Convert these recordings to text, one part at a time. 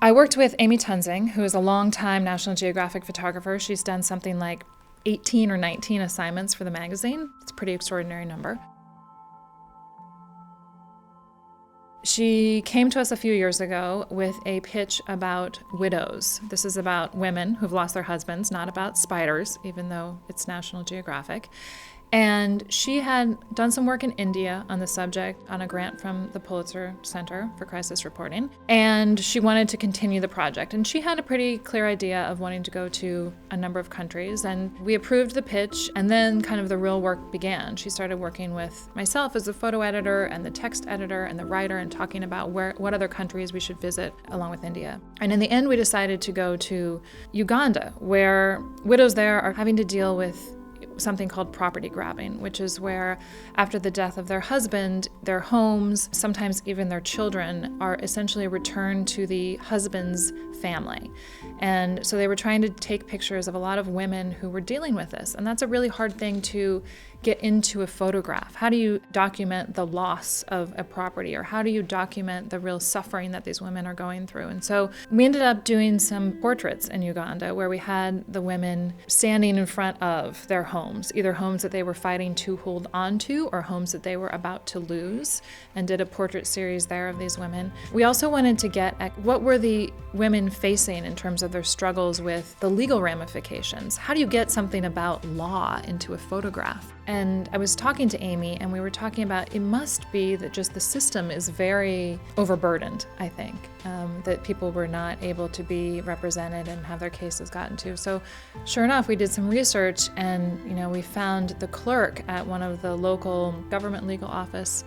I worked with Amy Tunzing, who is a longtime National Geographic photographer. She's done something like 18 or 19 assignments for the magazine. It's a pretty extraordinary number. She came to us a few years ago with a pitch about widows. This is about women who've lost their husbands, not about spiders, even though it's National Geographic. And she had done some work in India on the subject on a grant from the Pulitzer Center for Crisis Reporting. And she wanted to continue the project. And she had a pretty clear idea of wanting to go to a number of countries. And we approved the pitch, and then kind of the real work began. She started working with myself as the photo editor and the text editor and the writer and talking about what other countries we should visit along with India. And in the end, we decided to go to Uganda, where widows there are having to deal with something called property grabbing, which is where after the death of their husband, their homes, sometimes even their children, are essentially returned to the husband's family. And so they were trying to take pictures of a lot of women who were dealing with this. And that's a really hard thing to get into a photograph. How do you document the loss of a property, or how do you document the real suffering that these women are going through? And so we ended up doing some portraits in Uganda where we had the women standing in front of their homes, either homes that they were fighting to hold on to or homes that they were about to lose, and did a portrait series there of these women. We also wanted to get at what were the women facing in terms of their struggles with the legal ramifications. How do you get something about law into a photograph? And I was talking to Amy, and we were talking about it must be that just the system is very overburdened, I think, that people were not able to be represented and have their cases gotten to. So sure enough, we did some research, and we found the clerk at one of the local government legal office,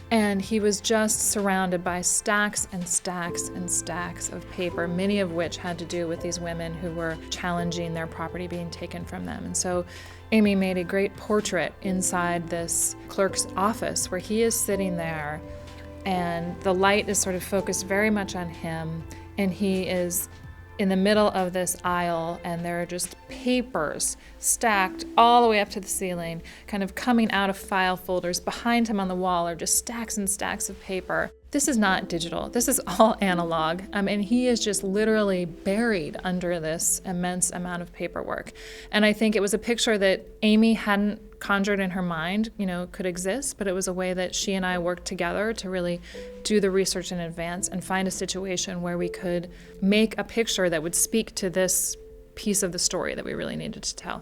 and he was just surrounded by stacks and stacks and stacks of paper, many of which had to do with these women who were challenging their property being taken from them. And so Amy made a great portrait inside this clerk's office where he is sitting there, and the light is sort of focused very much on him, and he is in the middle of this aisle, and there are just papers stacked all the way up to the ceiling, kind of coming out of file folders. Behind him on the wall are just stacks and stacks of paper. This is not digital. This is all analog. And he is just literally buried under this immense amount of paperwork. And I think it was a picture that Amy hadn't conjured in her mind, could exist, but it was a way that she and I worked together to really do the research in advance and find a situation where we could make a picture that would speak to this piece of the story that we really needed to tell.